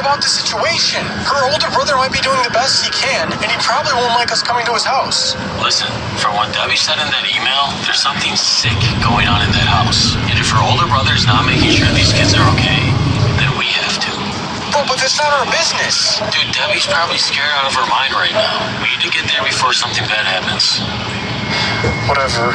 about the situation. Her older brother might be doing the best he can, and he probably won't like us coming to his house. Listen, from what Debbie said in that email, there's something sick going on in that house. And if her older brother's not making sure these kids are okay, then we have to. Bro, but that's not our business. Dude, Debbie's probably scared out of her mind right now. We need to get there before something bad happens. Whatever.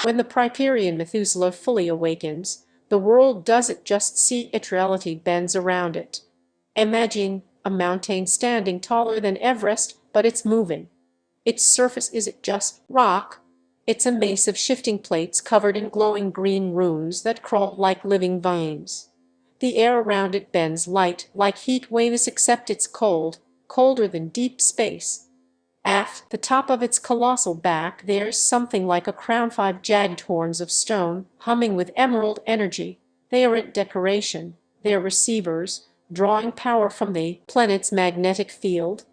When the Riparian Methuselah fully awakens, the world doesn't just see its reality bends around it. Imagine a mountain standing taller than Everest, but it's moving. Its surface isn't just rock, it's a maze of shifting plates covered in glowing green runes that crawl like living veins. The air around it bends light like heat waves, except it's cold, colder than deep space. At the top of its colossal back there's something like a crown, 5 jagged horns of stone, humming with emerald energy. They aren't decoration, they're receivers, drawing power from the planet's magnetic field.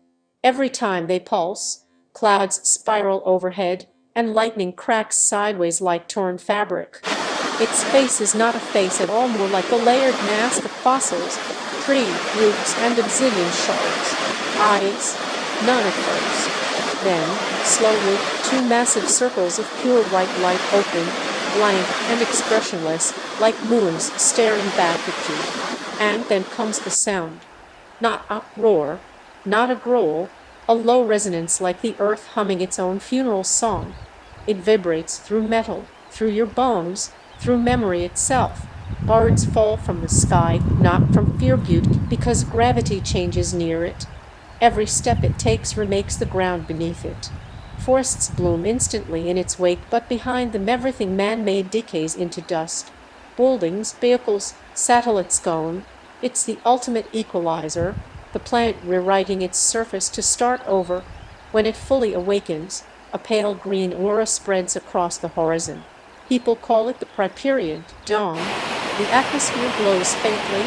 Every time they pulse, clouds spiral overhead, and lightning cracks sideways like torn fabric. Its face is not a face at all, more like a layered mask of fossils, tree roots, and obsidian shards. Eyes? None at first. Then, slowly, 2 massive circles of pure white light open, blank and expressionless, like moons staring back at you. And then comes the sound. Not a roar, not a growl, a low resonance like the earth humming its own funeral song. It vibrates through metal, through your bones, through memory itself. Birds fall from the sky, not from fear but because gravity changes near it. Every step it takes remakes the ground beneath it. Forests bloom instantly in its wake, but behind them everything man-made decays into dust. Buildings, vehicles, satellites gone. It's the ultimate equalizer, the planet rewriting its surface to start over. When it fully awakens, a pale green aura spreads across the horizon. People call it the Riparian dawn. The atmosphere glows faintly,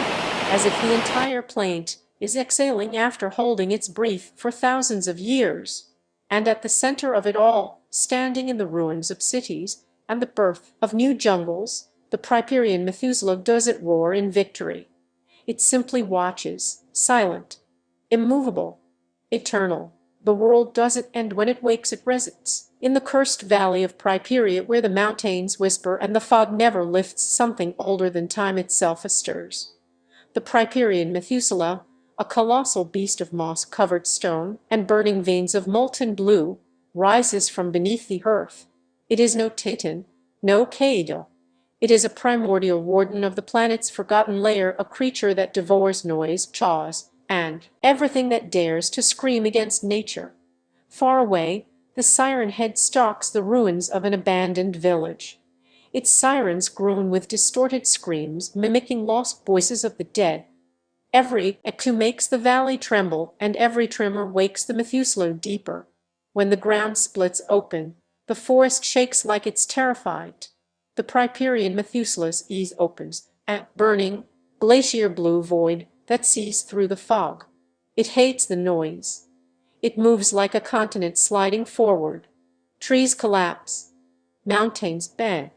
as if the entire planet is exhaling after holding its breath for thousands of years. And at the center of it all, standing in the ruins of cities and the birth of new jungles, the Priperian Methuselah doesn't roar in victory. It simply watches, silent, immovable, eternal. The world doesn't end when it wakes, it rests. In the cursed valley of Priperia, where the mountains whisper and the fog never lifts, something older than time itself stirs. The Priperian Methuselah, a colossal beast of moss-covered stone and burning veins of molten blue, rises from beneath the earth. It is no Titan, no Caedo. It is a primordial warden of the planet's forgotten lair, a creature that devours noise, chaos, and everything that dares to scream against nature. Far away, the siren head stalks the ruins of an abandoned village. Its sirens groan with distorted screams, mimicking lost voices of the dead. Every echo makes the valley tremble, and every tremor wakes the Methuselah deeper. When the ground splits open, the forest shakes like it's terrified. The Priperian Methuselah's eyes opens, a burning, glacier blue void that sees through the fog. It hates the noise. It moves like a continent sliding forward. Trees collapse. Mountains bend.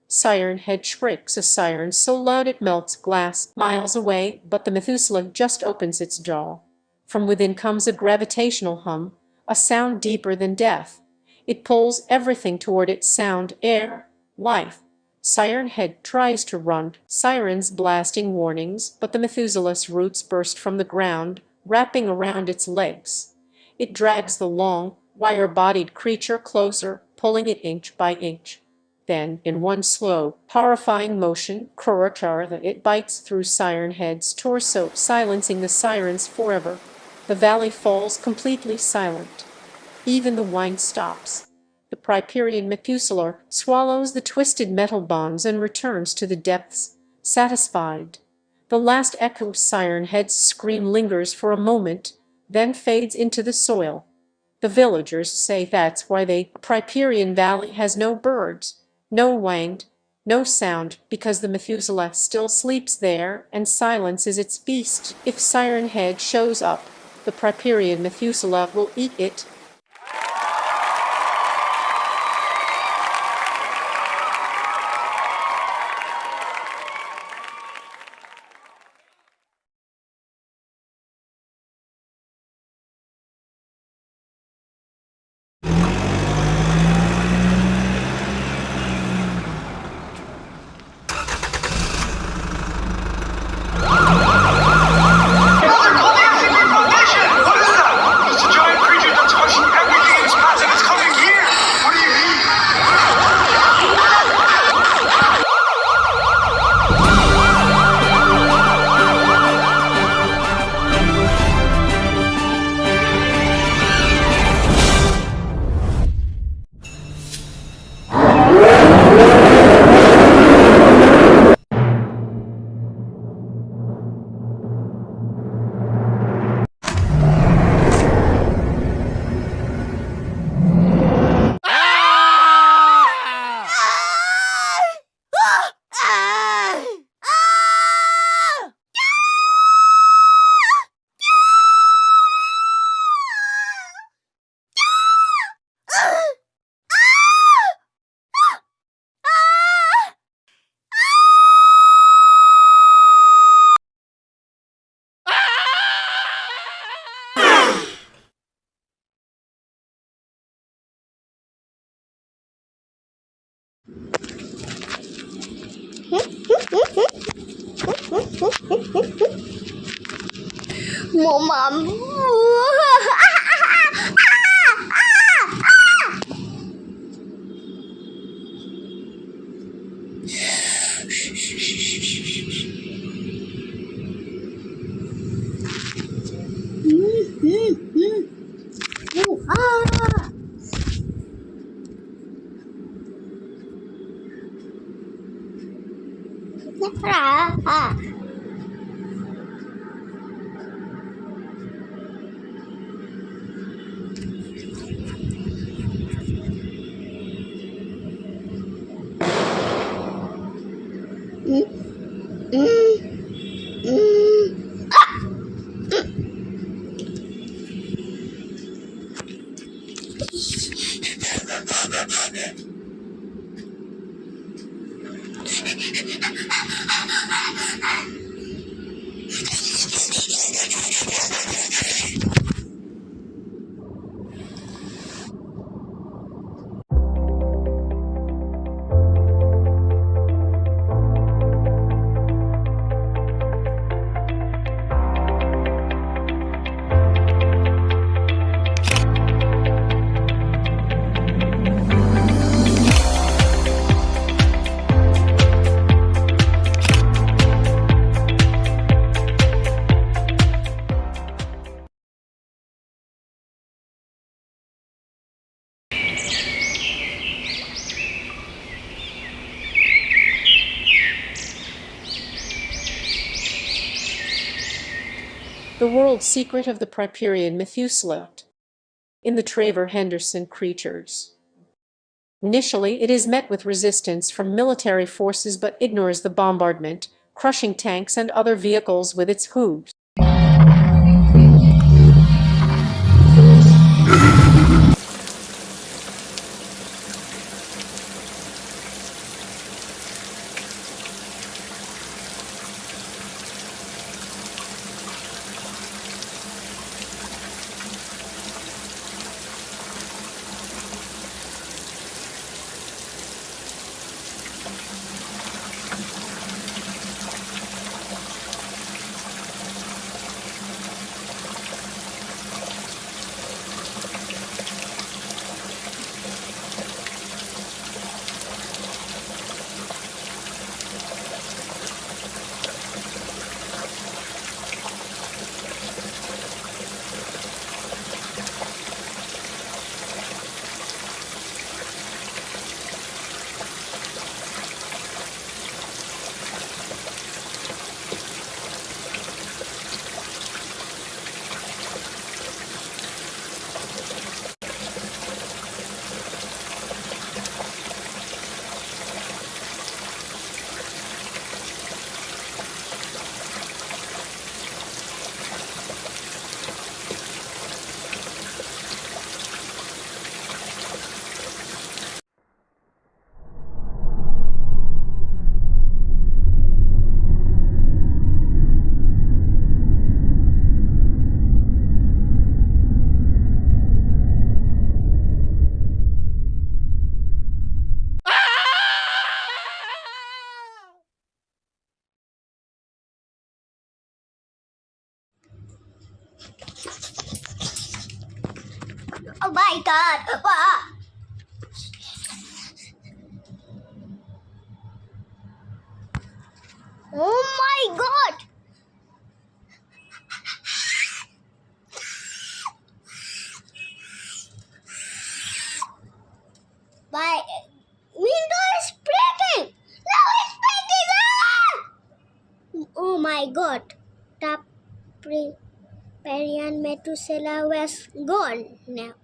Siren head shrieks a siren so loud it melts glass miles away, but the Methuselah just opens its jaw. From within comes a gravitational hum, a sound deeper than death. It pulls everything toward it: sound, air, life. Siren head tries to run, sirens blasting warnings, but the Methuselah's roots burst from the ground, wrapping around its legs. It drags the long, wire-bodied creature closer, pulling it inch by inch. Then, in one slow, horrifying motion, it bites through Siren Head's torso, silencing the sirens forever. The valley falls completely silent. Even the whine stops. The Priperian Methuselah swallows the twisted metal bonds and returns to the depths, satisfied. The last echo of Siren Head's scream lingers for a moment, then fades into the soil. The villagers say that's why the Priperian Valley has no birds, no wind, no sound, because the Methuselah still sleeps there, and silence is its feast. If Siren Head shows up, the Priperian Methuselah will eat it. Mom. The world secret of the Riparian Methuselah in the Traver Henderson creatures. Initially, it is met with resistance from military forces but ignores the bombardment, crushing tanks and other vehicles with its hooves. Oh my god! Wow. Oh my god! My window is breaking! Now it's breaking! Ah! Oh my god! The Russian Methuselah was gone now.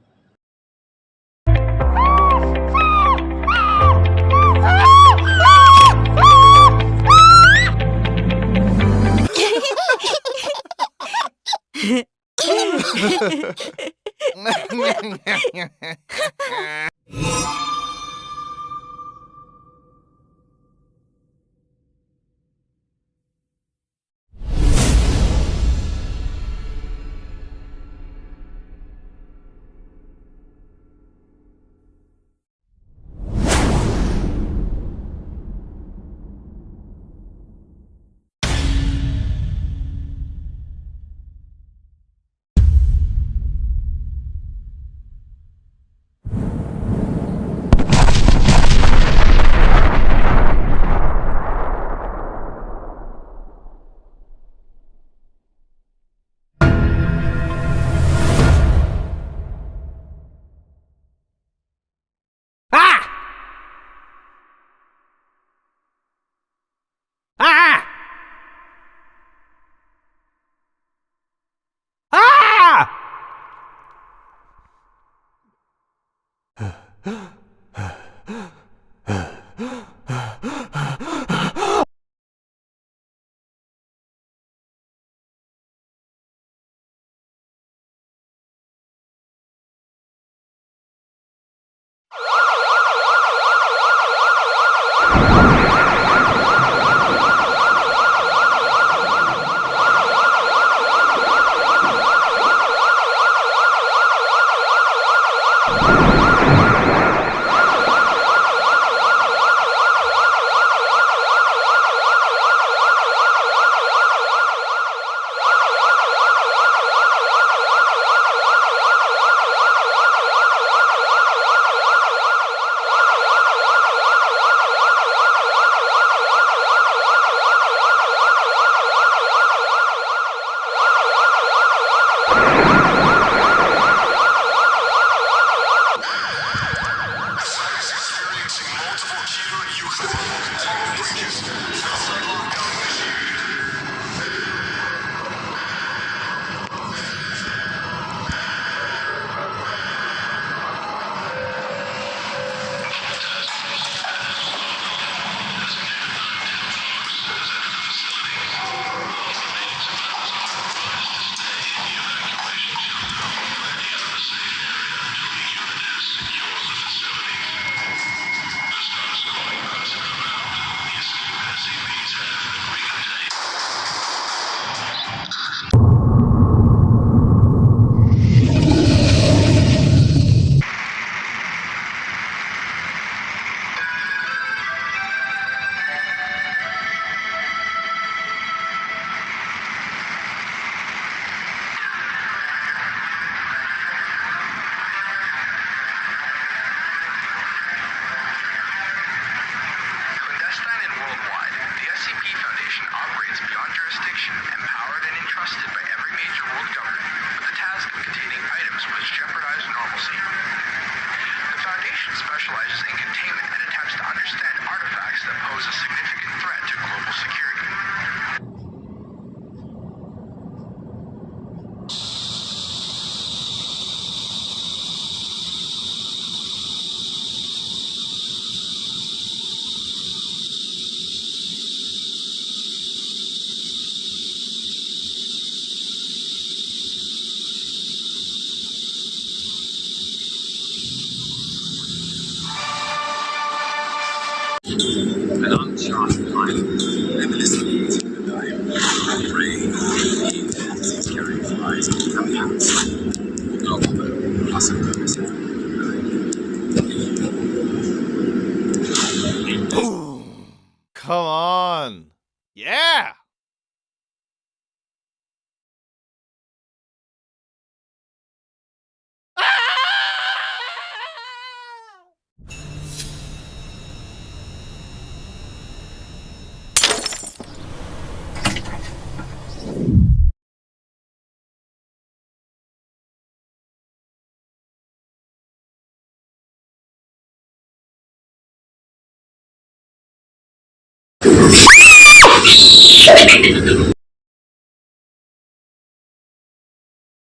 Boom! Come on! Yeah!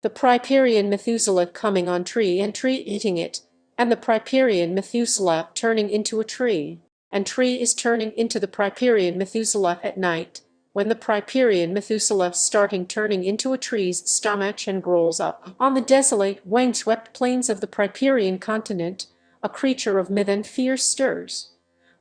The Riparian Methuselah coming on tree and tree eating it, and the Riparian Methuselah turning into a tree, and tree is turning into the Riparian Methuselah at night, when the Riparian Methuselah starting turning into a tree's stomach and grows up. On the desolate, wind-swept plains of the Riparian continent, a creature of myth and fear stirs.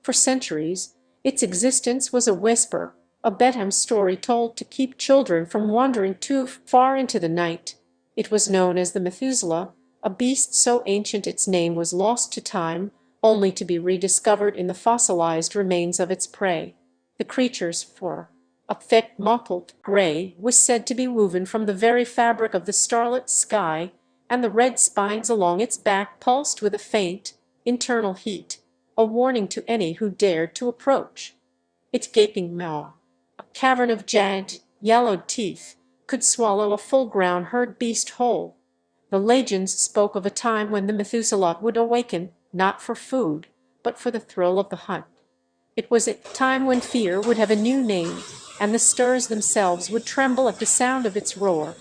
For centuries, its existence was a whisper, a bedtime story told to keep children from wandering too far into the night. It was known as the Methuselah, a beast so ancient its name was lost to time, only to be rediscovered in the fossilized remains of its prey. The creature's fur, a thick mottled gray, was said to be woven from the very fabric of the starlit sky, and the red spines along its back pulsed with a faint, internal heat, a warning to any who dared to approach. Its gaping maw, a cavern of jagged, yellowed teeth, could swallow a full-grown herd beast whole. The legends spoke of a time when the Methuselah would awaken, not for food, but for the thrill of the hunt. It was a time when fear would have a new name, and the stars themselves would tremble at the sound of its roar.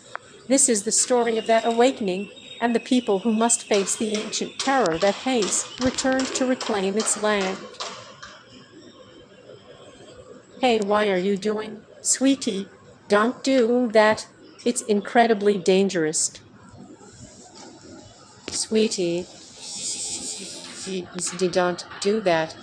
This is the story of that awakening, and the people who must face the ancient terror that has returned to reclaim its land. Hey, why are you doing, sweetie? Don't do that. It's incredibly dangerous. Sweetie, don't do that.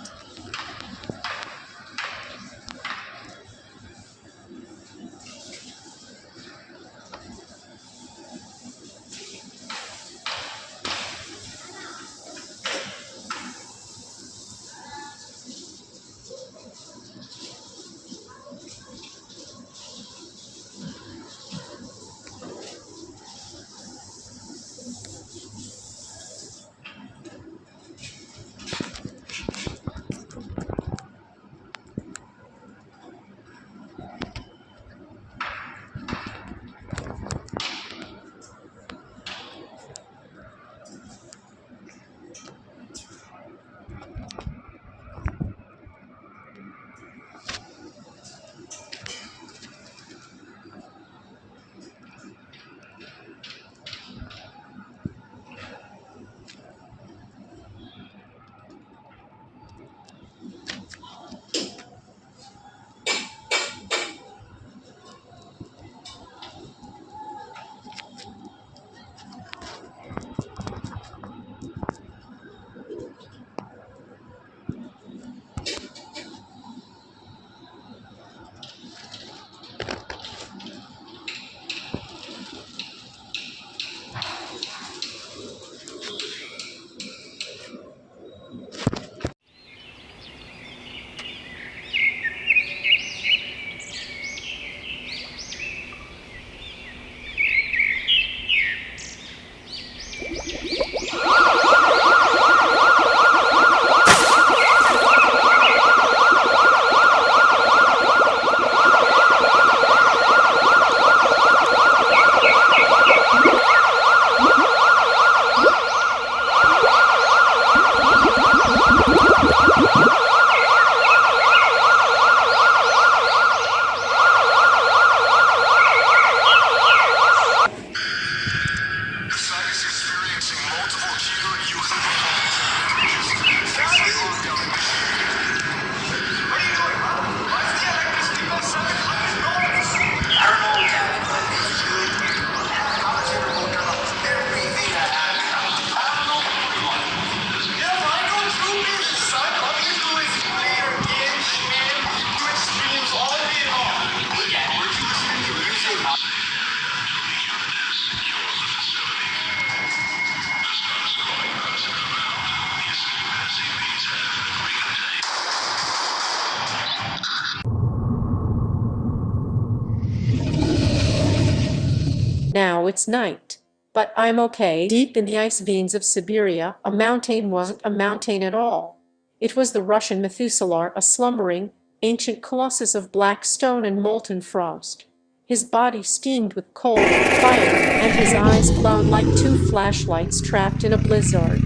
it's night. But I'm okay. Deep in the ice veins of Siberia, a mountain wasn't a mountain at all. It was the Russian Methuselah, a slumbering, ancient colossus of black stone and molten frost. His body steamed with cold, fire, and his eyes glowed like two flashlights trapped in a blizzard.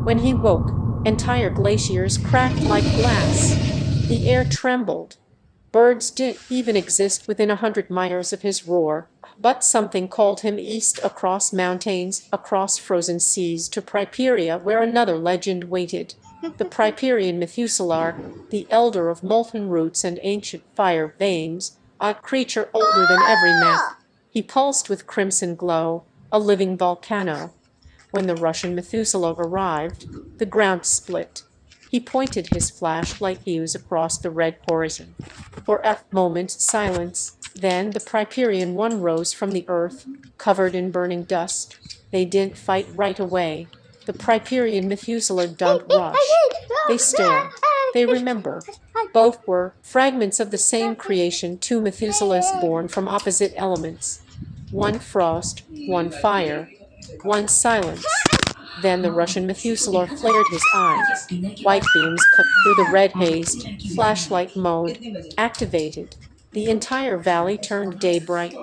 When he woke, entire glaciers cracked like glass. The air trembled. Birds didn't even exist within 100 miles of his roar, but something called him east across mountains, across frozen seas to Priperia, where another legend waited. The Priperian Methuselah, the elder of molten roots and ancient fire veins, a creature older than every map. He pulsed with crimson glow, a living volcano. When the Russian Methuselah arrived, the ground split. He pointed his flashlight hues across the red horizon. For a moment silence, then the Priperian one rose from the earth, covered in burning dust. They didn't fight right away. The Priperian Methuselah don't rush. They stare. They remember. Both were fragments of the same creation, two Methuselahs born from opposite elements. One frost, one fire, one silence. Then the Russian Methuselah flared his eyes. White beams cut through the red haze. Flashlight mode activated. The entire valley turned day bright.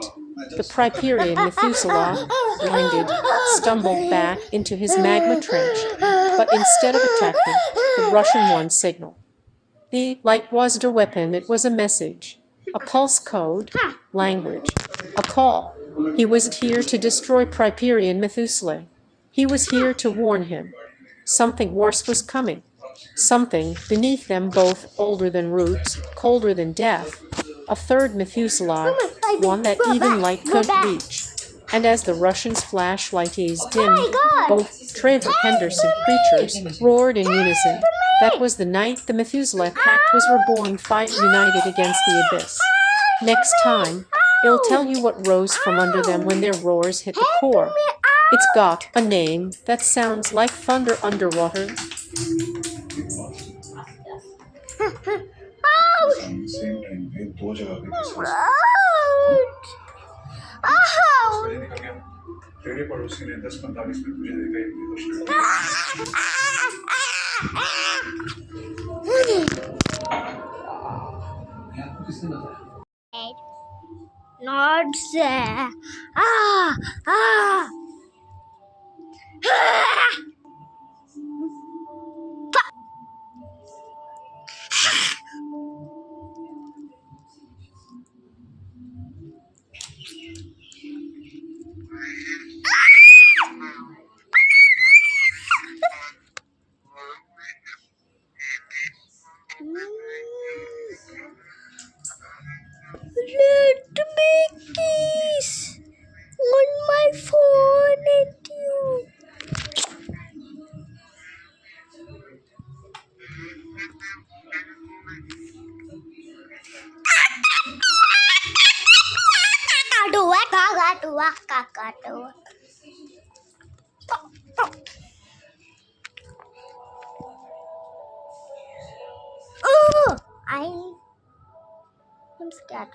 The Priperian Methuselah, blinded, stumbled back into his magma trench, but instead of attacking, the Russian one signaled. The light wasn't a weapon, it was a message. A pulse code, language, a call. He wasn't here to destroy Priperian Methuselah. He was here to warn him. Something worse was coming. Something beneath them both, older than roots, colder than death. A third Methuselah, one that even light couldn't reach. And as the Russians' flashlights dimmed, both Trevor Henderson creatures roared in unison. That was the night the Methuselah Pact was reborn, fight united against the abyss. Next time, it'll tell you what rose from under them when their roars hit the core. It's got a name that sounds like thunder underwater. तेरे पड़ोसी ने 10:45 में तुझे देखा ही Not there. Ah, ah. Let me kiss on my phone and you. Oh, I'm scared.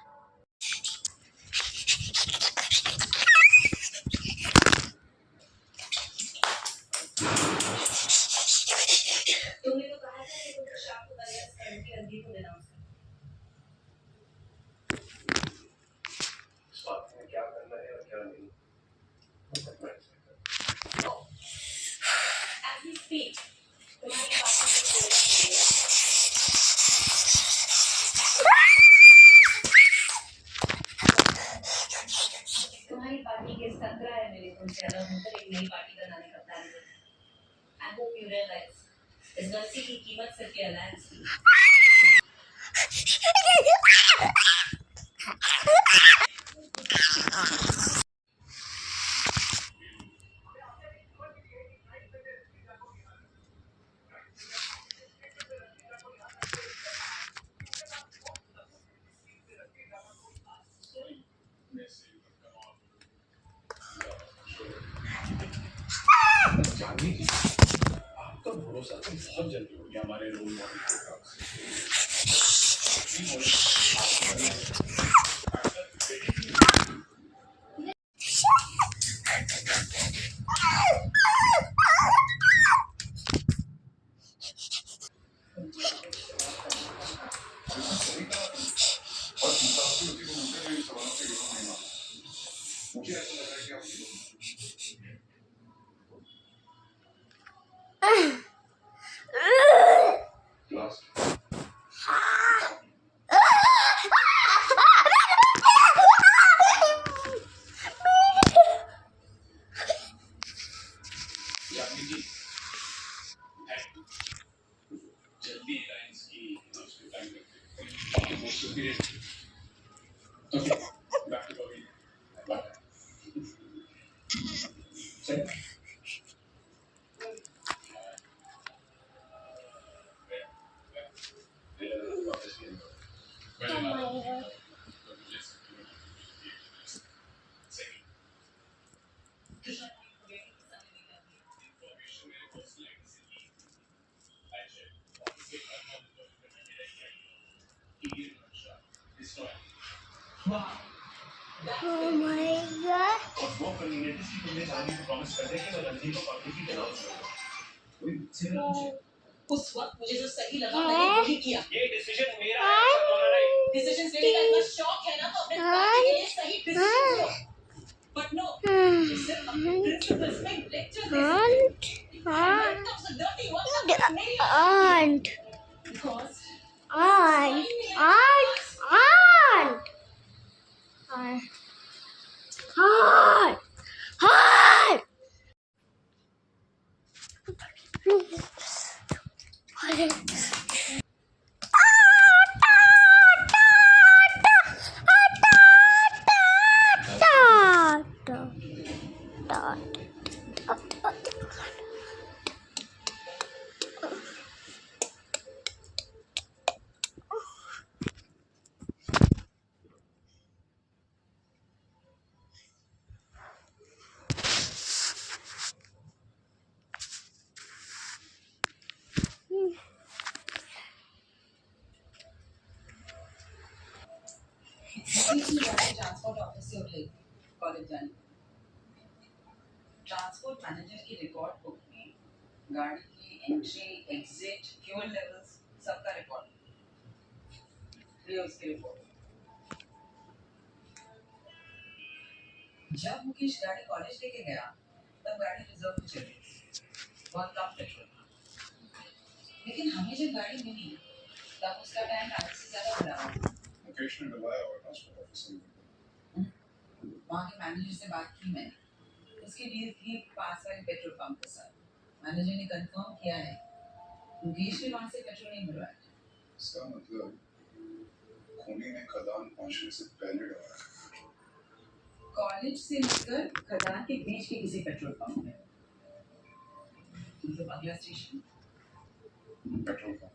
तुम्हारी party के 17 है मेरे फोन से अलग होकर एक नई पार्टी बनाने का प्लान है। I hope you realize इस गलती की कीमत सिर्फ ये अलायंस की। आपका भरोसा तो बहुत जल्दी हो गया हमारे रोल मॉडल के period. Okay, back to Bobby. But, check. Oh my god. Oh my god. वो कम्युनिटी से तुमने जाने को प्रॉमिस कर दे कि मैं रणदीप को पब्लिकली अनाउंस कर दूं। कोई मुझसे ना पूछे। उस वक्त मुझे जो सही लगा मैंने वही किया। ये डिसीजन मेरा है, तुम्हारा नहीं। डिसीजन लेने का इतना शौक है ना तो अपने पार्टी के लिए सही डिसीजन लो। बट नो, सिर्फ अपने प्रिंसिपल्स में lecture they Aunt. Because Aunt. Transport office से उठे कॉलेज जाने। ट्रांसपोर्ट मैनेजर की रिकॉर्ड बुक में गाड़ी की एंट्री, एग्जिट, फ्यूल लेवल्स सबका रिकॉर्ड। ये उसकी रिपोर्ट। जब मुकेश गाड़ी कॉलेज लेके गया तब गाड़ी रिजर्व में चली, बहुत कम पेट्रोल था। लेकिन हमें जब गाड़ी मिली तब उसका टैंक आधे से ज्यादा भरा हुआ। मुकेश ने बुलाया और ट्रांसपोर्ट ऑफिस में। वहाँ के मैनेजर से बात की मैंने। उसकी डील थी पास वाले पेट्रोल पंप के साथ। मैनेजर ने कंफर्म किया है मुकेश ने वहाँ से पेट्रोल नहीं भरवाया। इसका मतलब खूनी ने खदान पहुंचने से पहले डराया। कॉलेज से लेकर खदान के बीच के किसी पेट्रोल पंप में। मतलब अगला स्टेशन पेट्रोल पंप।